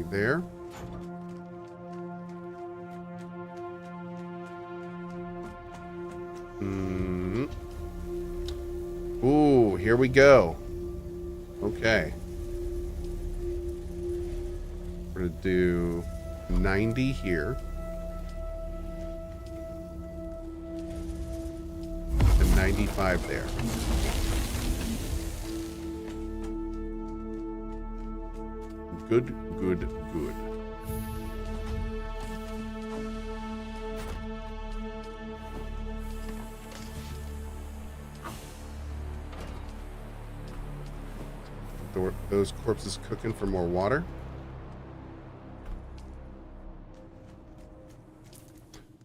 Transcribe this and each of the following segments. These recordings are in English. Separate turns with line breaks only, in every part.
there. Ooh, here we go. Okay. We're going to do 90 here. And 95 there. Good, good, good. Those corpses cooking for more water.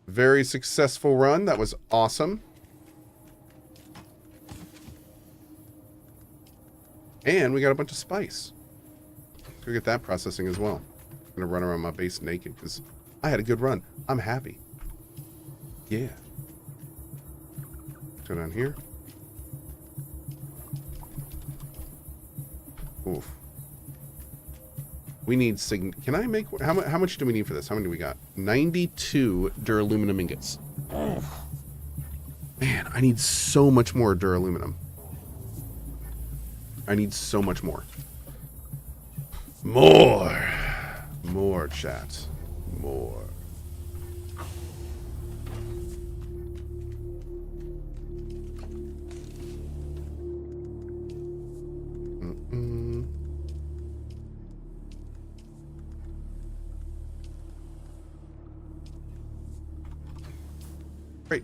Very successful run. That was awesome. And we got a bunch of spice. Go get that processing as well. I'm gonna run around my base naked because I had a good run. I'm happy. Yeah. Go down here. Oof. We need can I make how much do we need for this? How many do we got? 92 duraluminum ingots. Man, I need so much more duraluminum. I need so much more. More chat. More. Great.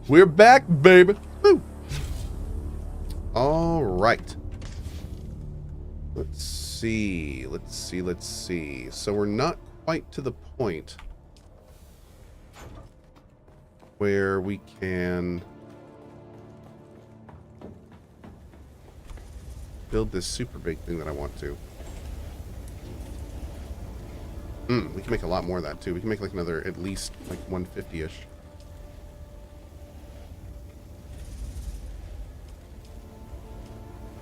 We're back, baby. Woo. All right. Let's see. So we're not quite to the point where we can build this super big thing that I want to. We can make a lot more of that too. We can make like another at least like 150-ish.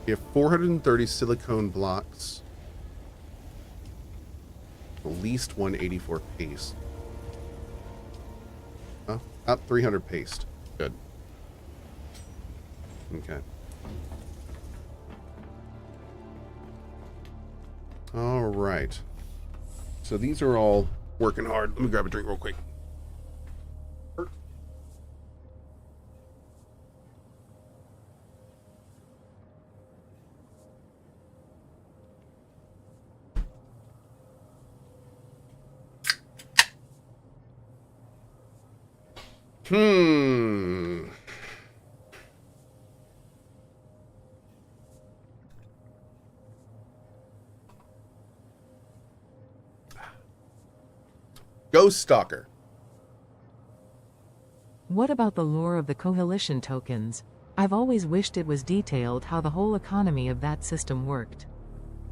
We have 430 silicone blocks. At least 184 paste. Oh, about 300 paste. Good. Okay. All right. So these are all working hard. Let me grab a drink real quick. Ghost Stalker.
What about the lore of the coalition tokens? I've always wished it was detailed how the whole economy of that system worked.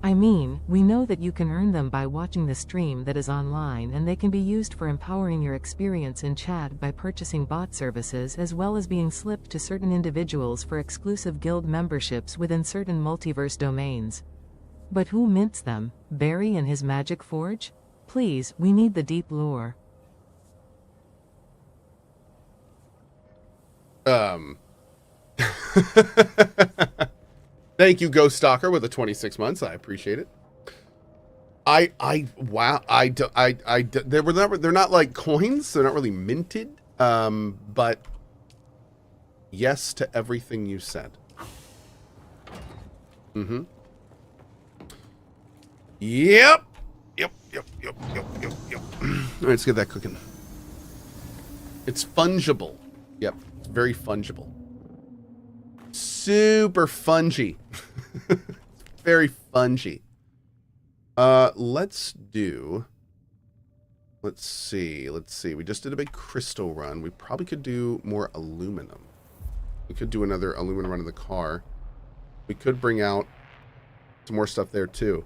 I mean, we know that you can earn them by watching the stream that is online, and they can be used for empowering your experience in chat by purchasing bot services, as well as being slipped to certain individuals for exclusive guild memberships within certain multiverse domains. But who mints them? Barry and his magic forge? Please, we need the deep lore.
Thank you, Ghost Stalker, with the 26 months. I appreciate it. Wow. They're not like coins. They're not really minted. But yes to everything you said. Mm-hmm. Yep. Yep. All right, let's get that cooking. It's fungible. Yep. It's very fungible. Super fungy. Very fungy. Let's see. We just did a big crystal run. We probably could do more aluminum. We could do another aluminum run in the car. We could bring out some more stuff there too.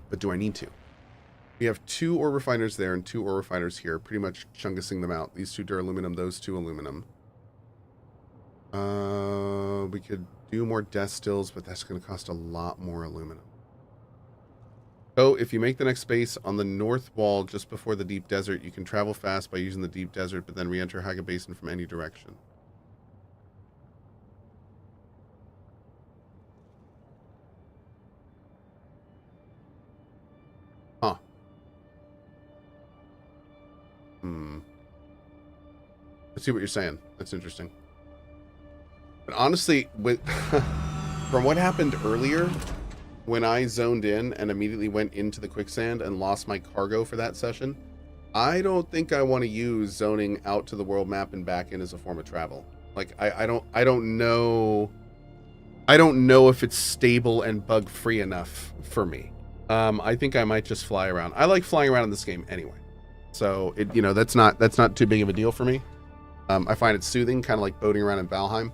But do I need to? We have 2 ore refiners there and 2 ore refiners here, pretty much chunkusing them out. These 2 duraluminum, those 2 aluminum. We could do more death stills, but that's going to cost a lot more aluminum. Oh, if you make the next base on the north wall just before the deep desert, you can travel fast by using the deep desert, but then re-enter Haga Basin from any direction. Huh. I see what you're saying. That's interesting. But honestly, with from what happened earlier, when I zoned in and immediately went into the quicksand and lost my cargo for that session, I don't think I want to use zoning out to the world map and back in as a form of travel. Like I don't know if it's stable and bug free enough for me. I think I might just fly around. I like flying around in this game anyway, so it that's not too big of a deal for me. I find it soothing, kind of like boating around in Valheim.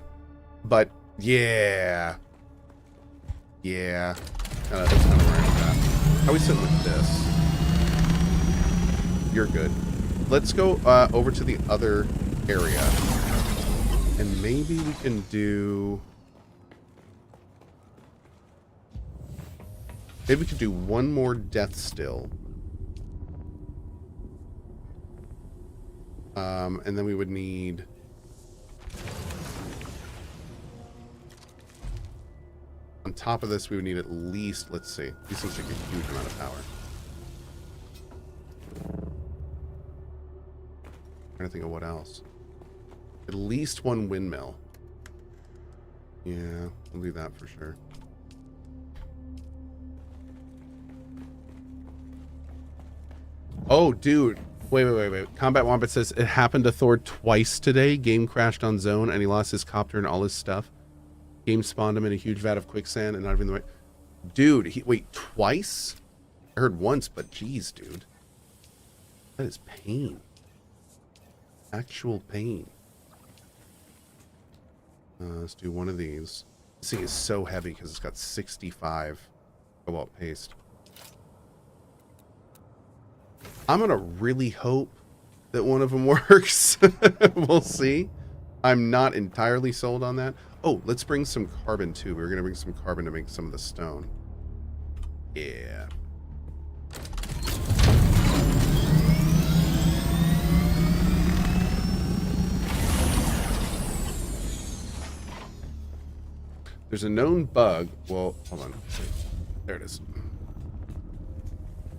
But yeah, that's kind of where I'm at. How are we sitting with this? You're good. Let's go over to the other area, and maybe we can do. Maybe we could do one more death still. And then we would need... On top of this, we would need at least, let's see, these things take a huge amount of power. I'm trying to think of what else. At least one windmill. Yeah, we'll do that for sure. Oh, dude. Wait. Combat Wombat says it happened to Thor twice today. Game crashed on zone and he lost his copter and all his stuff. Game spawned him in a huge vat of quicksand and not even the way. Dude, wait, twice? I heard once, but geez, dude. That is pain. Actual pain. Let's do one of these. This thing is so heavy because it's got 65 cobalt paste. I'm going to really hope that one of them works. We'll see. I'm not entirely sold on that. Oh, let's bring some carbon too. We're going to bring some carbon to make some of the stone. Yeah. There's a known bug. Well, hold on. There it is.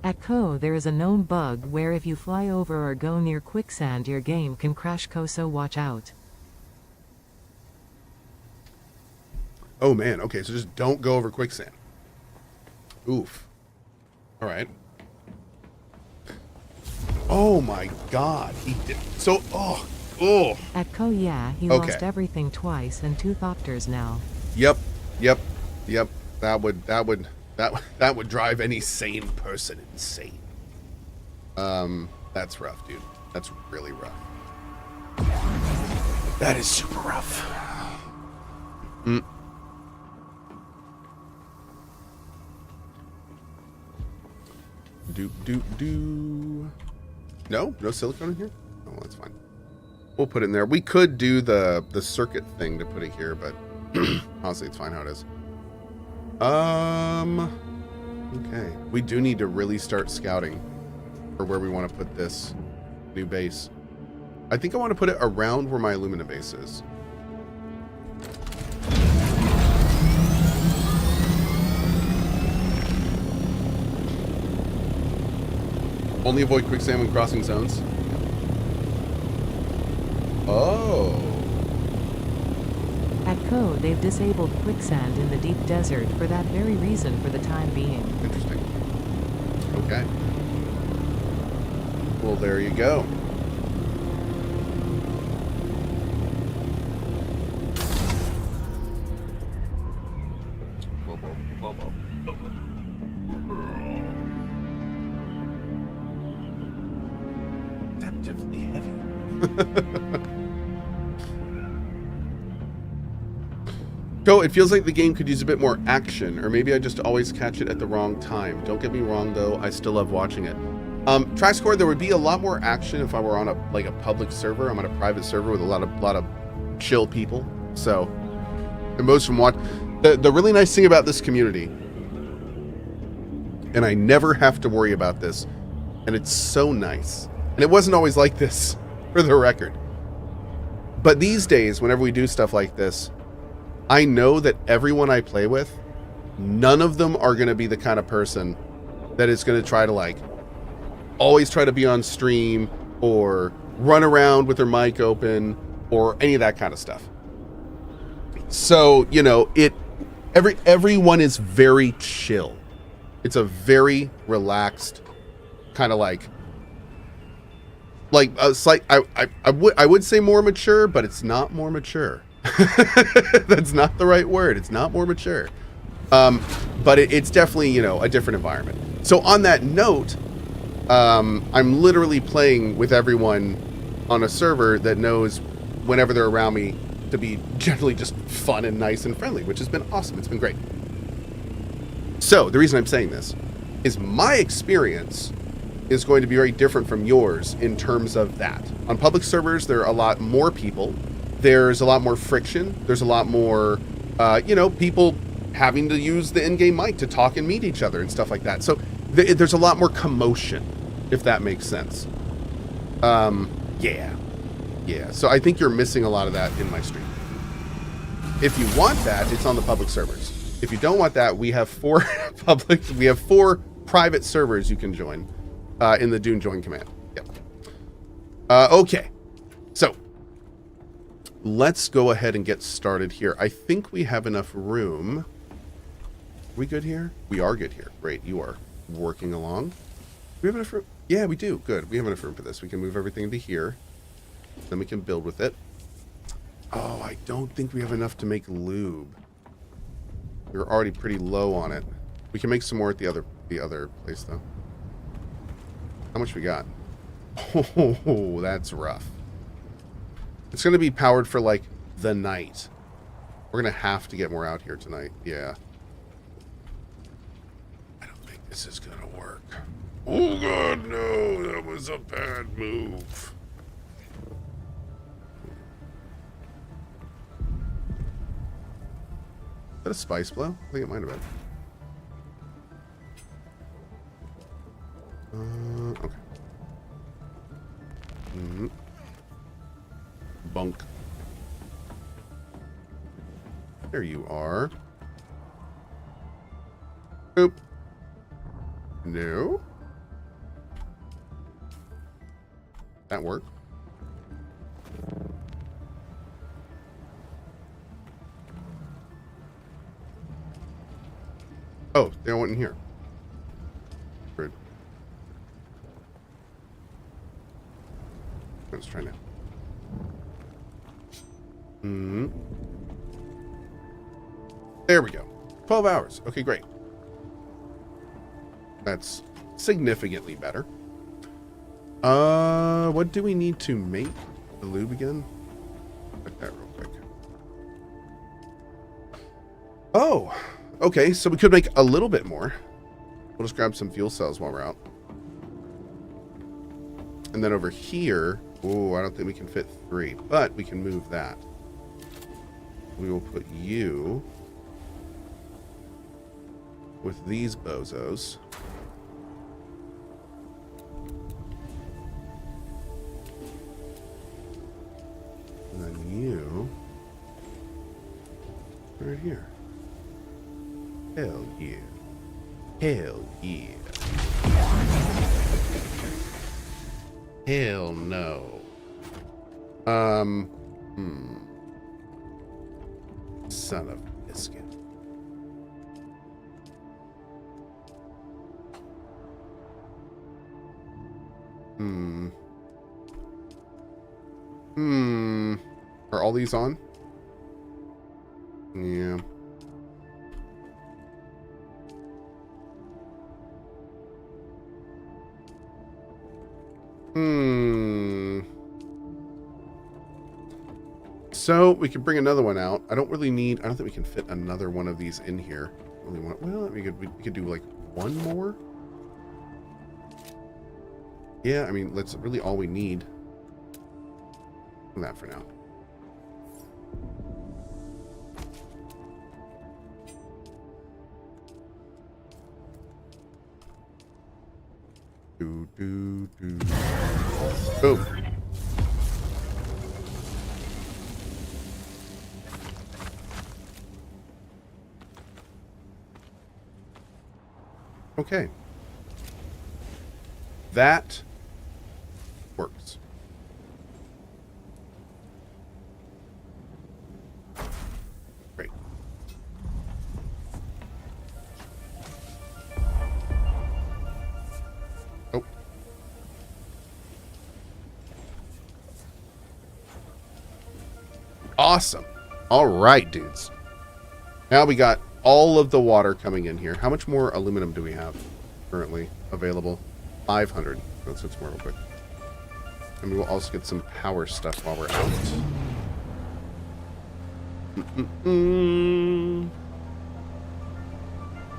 At Cohh, there is a known bug where if you fly over or go near quicksand, your game can crash. Cohh, so watch out.
Oh man, okay, so just don't go over quicksand. Oof. Alright. Oh my god, he did so
At Cohh, yeah, he lost everything twice and 2 thopters now.
Yep. That would drive any sane person insane. That's rough, dude. That's really rough. That is super rough. No silicone in here? Oh, that's fine. We'll put it in there. We could do the circuit thing to put it here, but honestly, it's fine how it is. Okay. We do need to really start scouting for where we want to put this new base. I think I want to put it around where my alumina base is. Only avoid quicksand when crossing zones. Oh.
At Cohh, they've disabled quicksand in the deep desert for that very reason for the time being.
Interesting. Okay. Well, there you go. Deceptively heavy. So it feels like the game could use a bit more action, or maybe I just always catch it at the wrong time. Don't get me wrong, though. I still love watching it. Trackscore, there would be a lot more action if I were on a public server. I'm on a private server with a lot of chill people. So And most from what the really nice thing about this community, and I never have to worry about this, and it's so nice. And it wasn't always like this, for the record. But these days, whenever we do stuff like this, I know that everyone I play with, none of them are going to be the kind of person that is going to try to like always try to be on stream or run around with their mic open or any of that kind of stuff. So, you know, everyone is very chill. It's a very relaxed kind of like a slight, I would say more mature, but it's not more mature. That's not the right word. It's not more mature. But it's definitely, you know, a different environment. So on that note, I'm literally playing with everyone on a server that knows whenever they're around me to be generally just fun and nice and friendly, which has been awesome. It's been great. So the reason I'm saying this is my experience is going to be very different from yours in terms of that. On public servers, there are a lot more people. There's a lot more friction. There's a lot more, you know, people having to use the in-game mic to talk and meet each other and stuff like that. So there's a lot more commotion, if that makes sense. Yeah. So I think you're missing a lot of that in my stream. If you want that, it's on the public servers. If you don't want that, we have 4 private servers you can join in the Dune join command. Yep. Okay. So let's go ahead and get started here. I think we have enough room. Are we good here? We are good here. Great. You are working along. Do we have enough room? Yeah, we do. Good. We have enough room for this. We can move everything into here. Then we can build with it. Oh, I don't think we have enough to make lube. We're already pretty low on it. We can make some more at the other place though. How much we got? Oh, that's rough. It's going to be powered for like the night. We're going to have to get more out here tonight. Yeah. I don't think this is going to work. Oh God, no, that was a bad move. Is that a spice blow? I think it might have been. Okay. Bunk. There you are. Oop. No. That worked. Oh, they went in here. Rude. Let's try now. There we go. 12 hours. Okay, great. That's significantly better. What do we need to make the lube again? Like that real quick. Oh, okay. So we could make a little bit more. We'll just grab some fuel cells while we're out. And then over here, oh, I don't think we can fit 3, but we can move that. We will put you with these bozos. And then you right here. Hell yeah. Hell yeah. Hell no. Son of a biscuit. Are all these on? Yeah. So we could bring another one out. I don't think we can fit another one of these in here. Well, we could do like one more. Yeah, I mean, that's really all we need. That for now. Do, do, do. Boom. Okay. That works. Great. Oh. Awesome. All right, dudes. Now we got all of the water coming in here. How much more aluminum do we have currently available? 500. Let's get some more real quick. And we will also get some power stuff while we're out.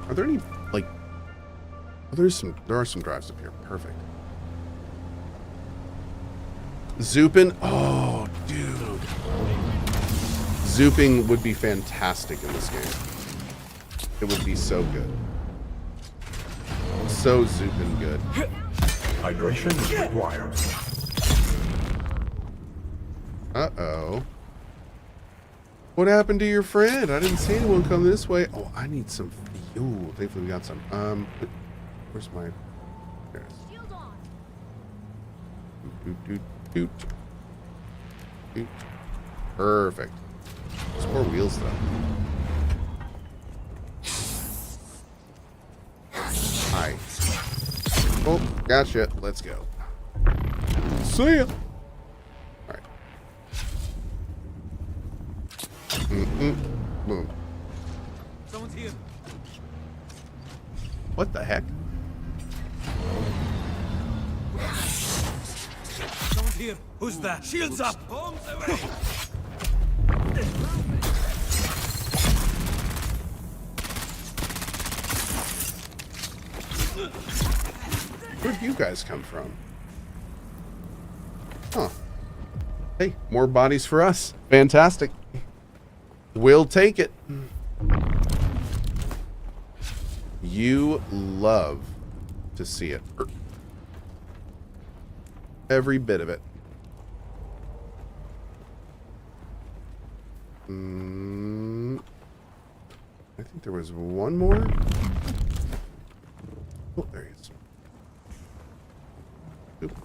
Are there any, like... Oh, there are some drives up here. Perfect. Zooping? Oh, dude. Zooping would be fantastic in this game. It would be so good. So zooping good.
Hydration is required.
Uh-oh. What happened to your friend? I didn't see anyone come this way. Oh, I need some fuel. Thankfully we got some. Where's my... There it is.
Shield on.
Doot, doot, doot. Doot. Perfect. There's more wheels, though. Hi. Oh, gotcha. Let's go. See ya. Alright. Boom.
Someone's here.
What the heck?
Someone's here. Who's that? Shields up. Bombs away.
Where'd you guys come from? Huh. Hey, more bodies for us. Fantastic. We'll take it. You love to see it. Every bit of it. I think there was one more. Oh, there he is. Oop.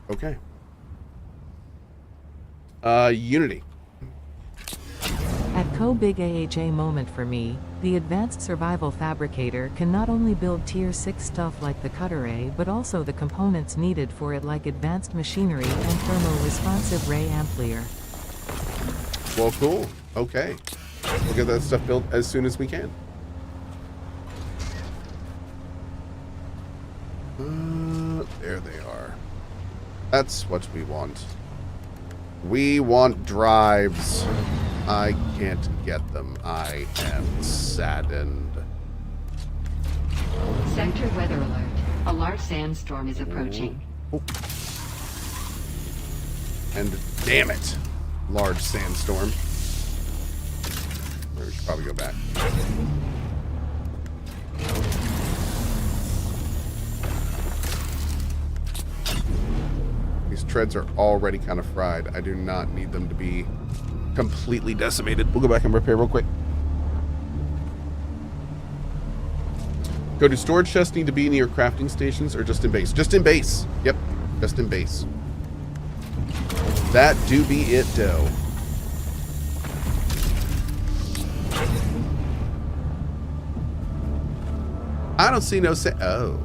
Okay. Unity.
At Cohh big AHA moment for me, the advanced survival fabricator can not only build tier 6 stuff like the cutter A but also the components needed for it like advanced machinery and thermo-responsive ray amplifier.
Well, cool. Okay. We'll get that stuff built as soon as we can. There they are. That's what we want. We want drives. I can't get them. I am saddened.
Sector weather alert. A large sandstorm is approaching.
Oh. And damn it, large sandstorm. We should probably go back. These treads are already kind of fried. I do not need them to be completely decimated. We'll go back and repair real quick. Go to storage chests need to be near crafting stations or just in base? Just in base. Yep, just in base. That do be it, dough. I don't see no oh.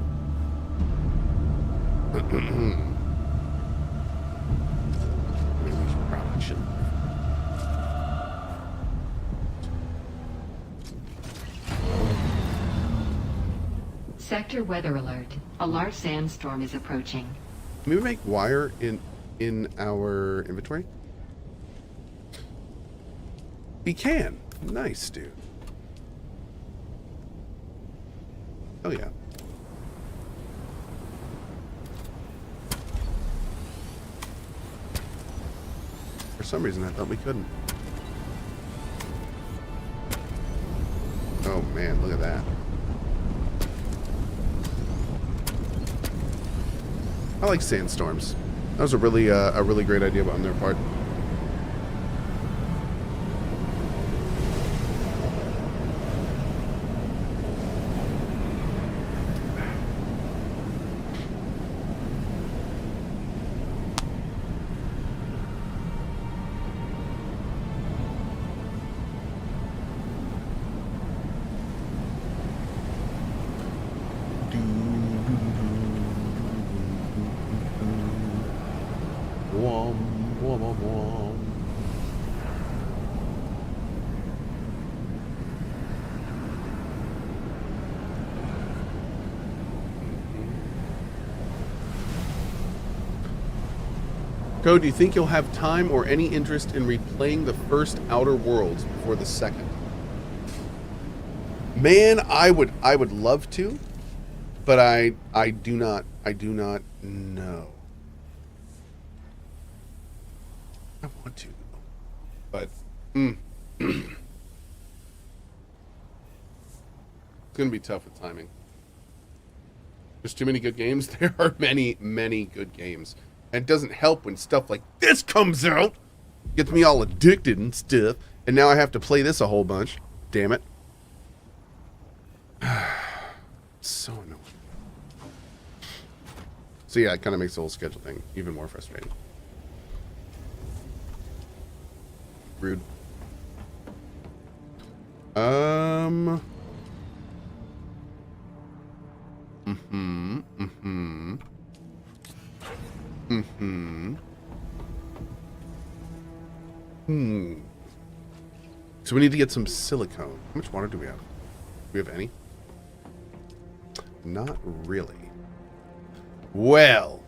Probably shouldn't.
Sector weather alert. A large sandstorm is approaching.
Can we make wire in our inventory? We can. Nice, dude. Oh yeah. For some reason I thought we couldn't. man, look at that. I like sandstorms. That was a really great idea on their part. Cohh, do you think you'll have time or any interest in replaying the first Outer Worlds before the second? Man, I would love to, but I do not know. I want to, but it's gonna be tough with timing. There's too many good games. There are many good games. And it doesn't help when stuff like this comes out. Gets me all addicted and stuff. And now I have to play this a whole bunch. Damn it. So annoying. So yeah, it kind of makes the whole schedule thing even more frustrating. Rude. So we need to get some silicone. How much water do we have? Do we have any? Not really. Well,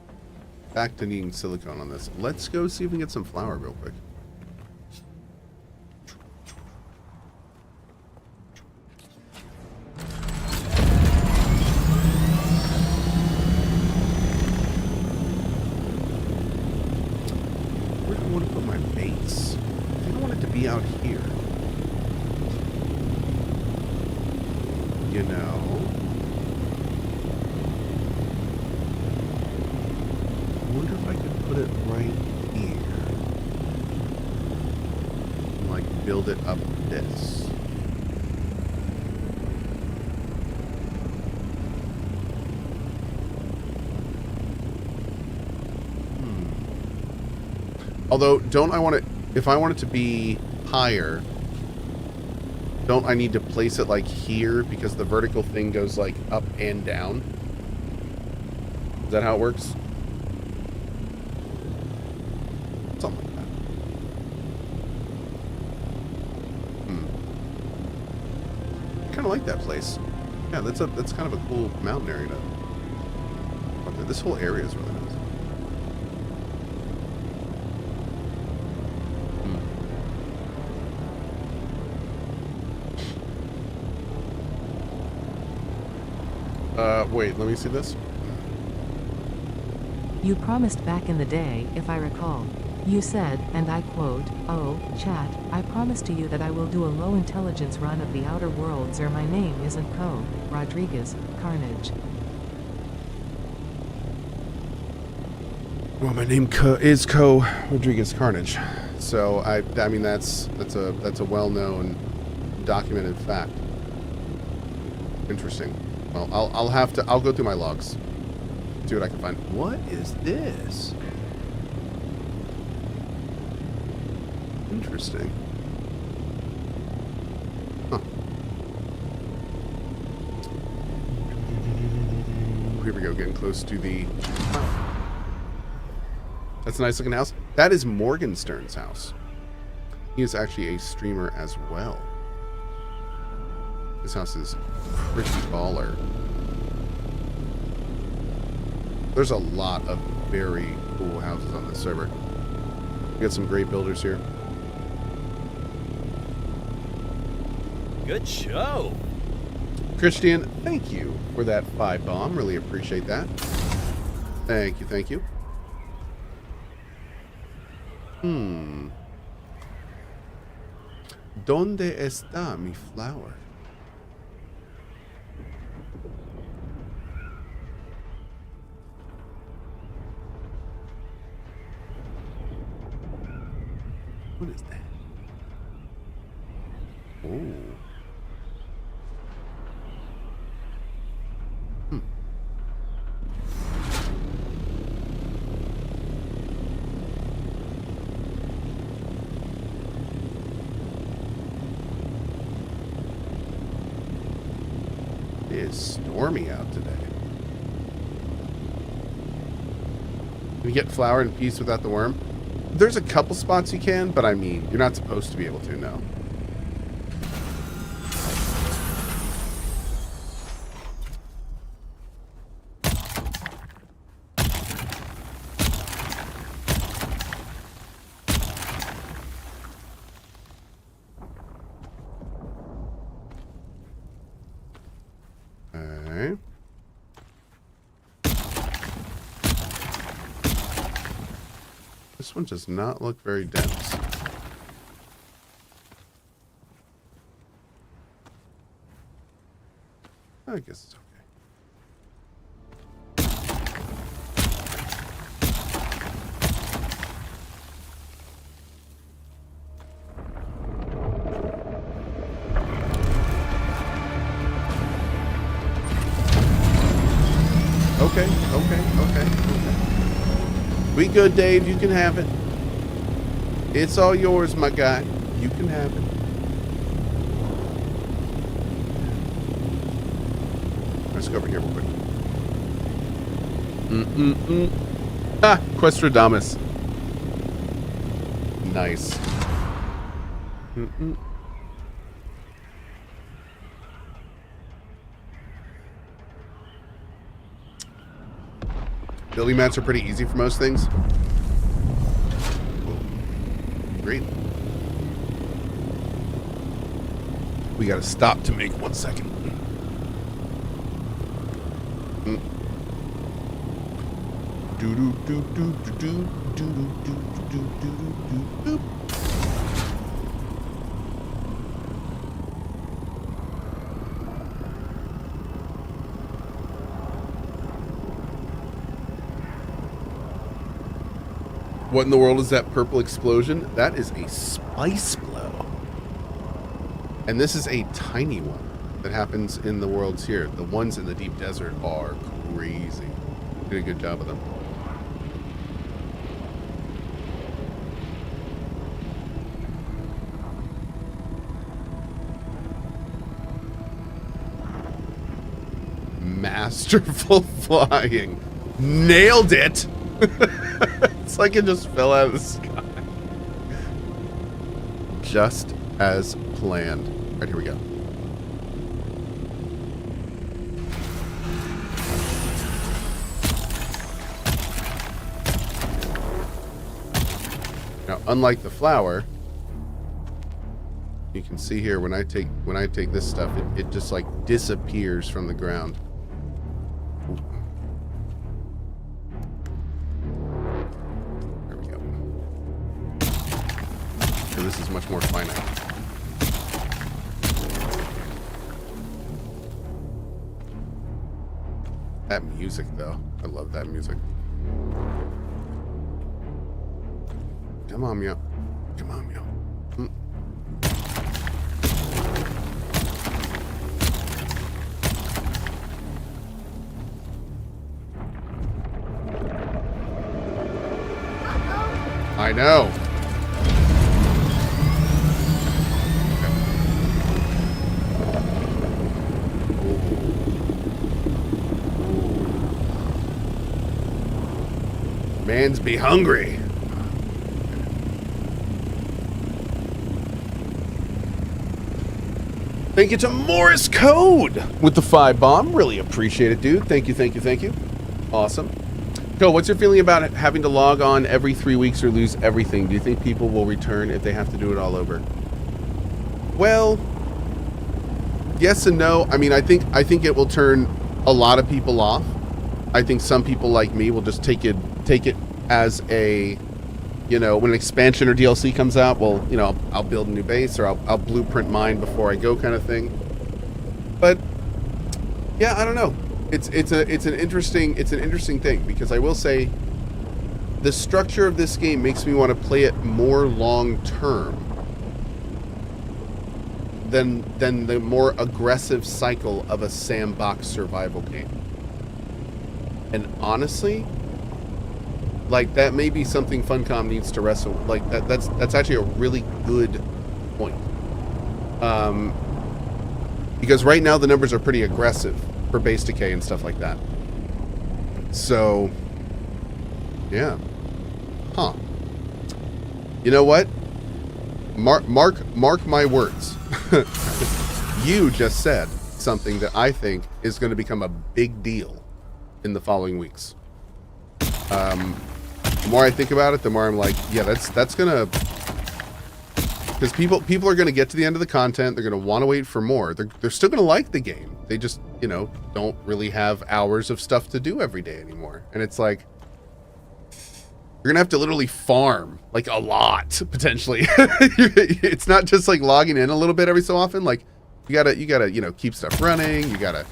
back to needing silicone on this. Let's go see if we can get some flour real quick. Where do I want to put my base? I think I want it to be out here. You know? I wonder if I could put it right here. And like build it up this. Although, don't I want it, if I want it to be higher, don't I need to place it like here because the vertical thing goes like up and down? Is that how it works? Something like that. I kind of like that place. Yeah, that's kind of a cool mountain area to. Okay, this whole area is really nice. Wait, let me see this.
You promised back in the day, if I recall. You said, and I quote, "Oh, chat, I promise to you that I will do a low intelligence run of the Outer Worlds or my name isn't Cohh, Rodriguez, Carnage."
Well, my name is Cohh Rodriguez Carnage. So I mean that's a well-known documented fact. Interesting. Well, I'll go through my logs. See what I can find. What is this? Interesting. Huh. Here we go, getting close to the... That's a nice looking house. That is Morgenstern's house. He is actually a streamer as well. This house is pretty baller. There's a lot of very cool houses on this server. We got some great builders here.
Good show.
Christian, thank you for that 5 bomb. Really appreciate that. Thank you, thank you. ¿Dónde está mi flower? What is that? Oh. It is stormy out today. Can you get flour and peace without the worm? There's a couple spots you can, but I mean, you're not supposed to be able to, no. Alright. This one does not look very dense. I guess it's okay. Okay. We good, Dave. You can have it. It's all yours, my guy. You can have it. Let's go over here real quick. Ah, Questradamus. Nice. Building mats are pretty easy for most things. Great. We gotta stop to make 1 second. What in the world is that purple explosion? That is a spice blow. And this is a tiny one that happens in the worlds here. The ones in the deep desert are crazy. Did a good job of them. Masterful flying. Nailed it. It's like it just fell out of the sky. Just as planned. All right, here we go. Now, unlike the flower, you can see here when I take this stuff, it just like disappears from the ground. This is much more finite. That music, though. I love that music. Come on, yo. Come on, yo. I know. Mans be hungry. Thank you to Morris Code with the 5 bomb. Really appreciate it, dude. Thank you. Awesome. Cohh, what's your feeling about having to log on every 3 weeks or lose everything? Do you think people will return if they have to do it all over? Well, yes and no. I mean, I think it will turn a lot of people off. I think some people like me will just take it as a, you know, when an expansion or DLC comes out, well, you know, I'll build a new base or I'll blueprint mine before I go, kind of thing. But yeah, I don't know. It's an interesting thing, because I will say the structure of this game makes me want to play it more long term than the more aggressive cycle of a sandbox survival game. And honestly, like, that may be something Funcom needs to wrestle. Like, that's actually a really good point. Because right now the numbers are pretty aggressive for base decay and stuff like that. So, yeah. Huh. You know what? Mark my words. You just said something that I think is going to become a big deal in the following weeks. The more I think about it, the more I'm like, yeah, that's gonna, because people are gonna get to the end of the content, they're gonna want to wait for more. They're still gonna like the game. They just, you know, don't really have hours of stuff to do every day anymore. And it's like, you're gonna have to literally farm like a lot potentially. It's not just like logging in a little bit every so often. Like you gotta you know, keep stuff running. You gotta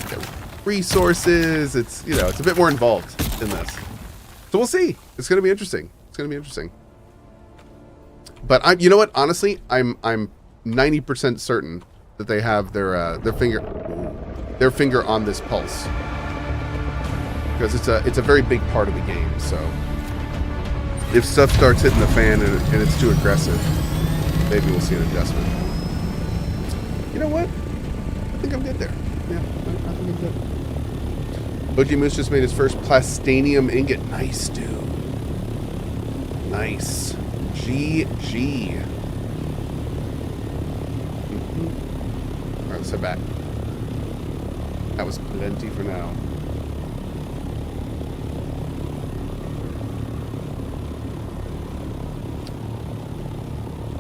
get resources. It's, you know, it's a bit more involved in this. So we'll see. It's gonna be interesting. It's gonna be interesting. But you know what? Honestly, I'm 90% certain that they have their finger on this pulse, because it's a very big part of the game. So if stuff starts hitting the fan and it's too aggressive, maybe we'll see an adjustment. You know what? I think I'm good there. Yeah, I think I'm good. Boogie Moose just made his first plastanium ingot. Nice, dude. Nice. GG. Alright, let's head back. That was plenty for now.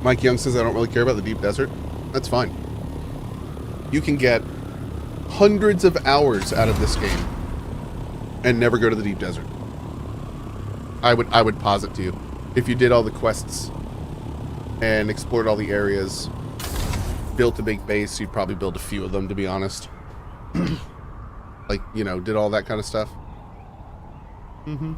Mike Young says, I don't really care about the deep desert. That's fine. You can get hundreds of hours out of this game and never go to the deep desert. I would posit to you. If you did all the quests and explored all the areas, built a big base, you'd probably build a few of them, to be honest. Like, you know, did all that kind of stuff. Mm-hmm.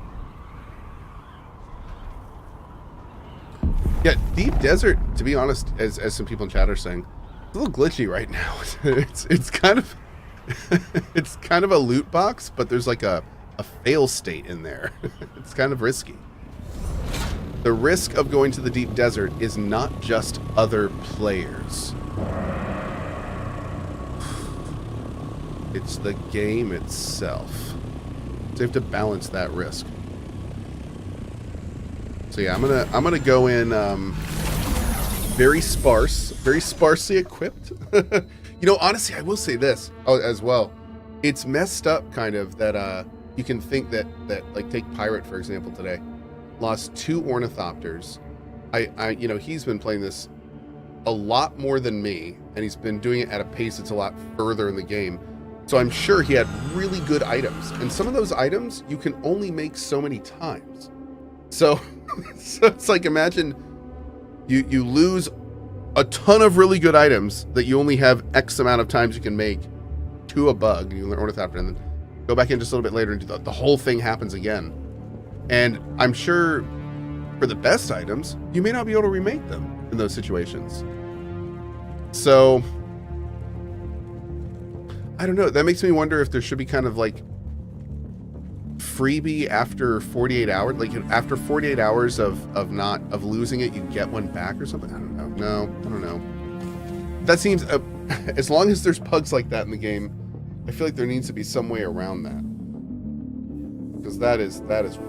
Yeah, deep desert, to be honest, as some people in chat are saying, it's a little glitchy right now. It's kind of it's kind of a loot box, but there's like a fail state in there. It's kind of risky. The risk of going to the deep desert is not just other players. It's the game itself. So you have to balance that risk. So yeah, I'm gonna go in very sparsely equipped. You know, honestly, I will say this as well. It's messed up, kind of, that you can think that like, take Pirate for example today, lost 2 ornithopters. You know, he's been playing this a lot more than me, and he's been doing it at a pace that's a lot further in the game. So I'm sure he had really good items, and some of those items you can only make so many times. So, so it's like, imagine you lose a ton of really good items that you only have X amount of times you can make to a bug, and you learn ornithopter, and then go back in just a little bit later and do the whole thing happens again. And I'm sure for the best items, you may not be able to remake them in those situations. So, I don't know. That makes me wonder if there should be kind of like freebie after 48 hours, like after 48 hours of losing it, you get one back or something. I don't know. No, I don't know. That seems as long as there's bugs like that in the game, I feel like there needs to be some way around that, because that is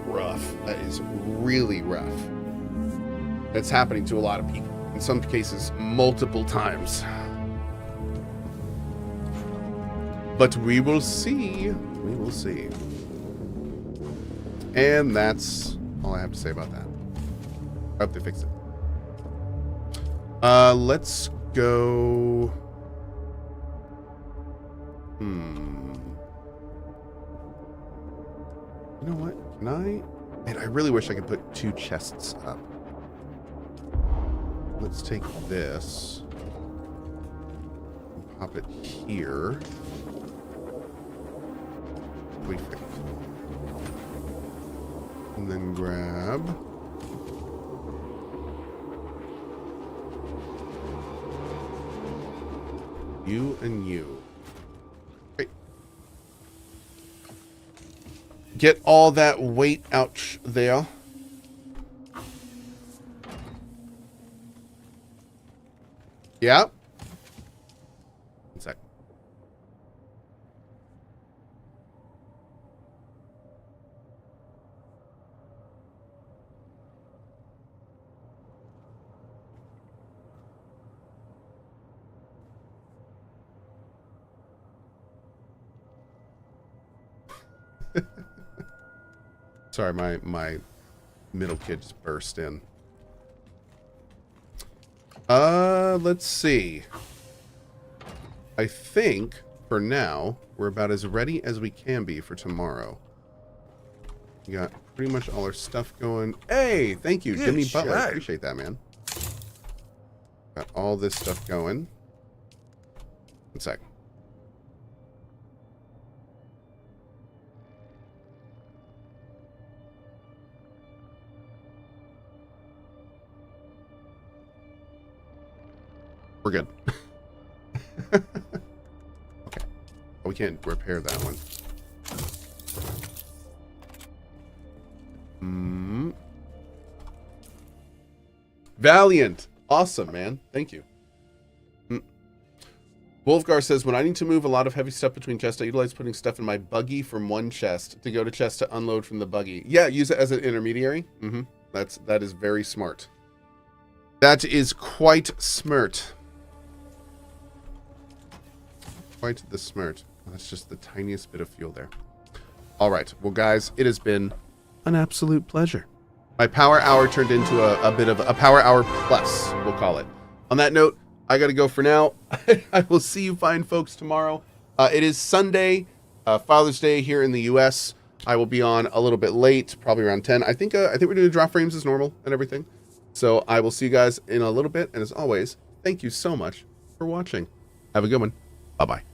rough. That is really rough. It's happening to a lot of people, in some cases multiple times. But we will see. We will see. And that's all I have to say about that. I hope they fix it. Let's go. You know what? Can I? Man, I really wish I could put 2 chests up. Let's take this. And pop it here. And then grab... you and you. Great. Get all that weight out there. Yeah. One sec. Sorry, my middle kid just burst in. Let's see. I think for now we're about as ready as we can be for tomorrow. We got pretty much all our stuff going. Hey, thank you,
Good
Jimmy Butler.
shot.
Appreciate that, man. Got all this stuff going. One sec. We're good. Okay. Oh, we can't repair that one. Valiant. Awesome, man. Thank you. Wolfgar says, when I need to move a lot of heavy stuff between chests, I utilize putting stuff in my buggy from one chest to go to chest to unload from the buggy. Yeah, use it as an intermediary. That is very smart. That is quite smart. Quite the smart. That's just the tiniest bit of fuel there. All right. Well, guys, it has been an absolute pleasure. My power hour turned into a bit of a power hour plus, we'll call it. On that note, I got to go for now. I will see you fine folks tomorrow. It is Sunday, Father's Day here in the U.S. I will be on a little bit late, probably around 10. I think we're doing drop frames as normal and everything. So I will see you guys in a little bit. And as always, thank you so much for watching. Have a good one. Bye-bye.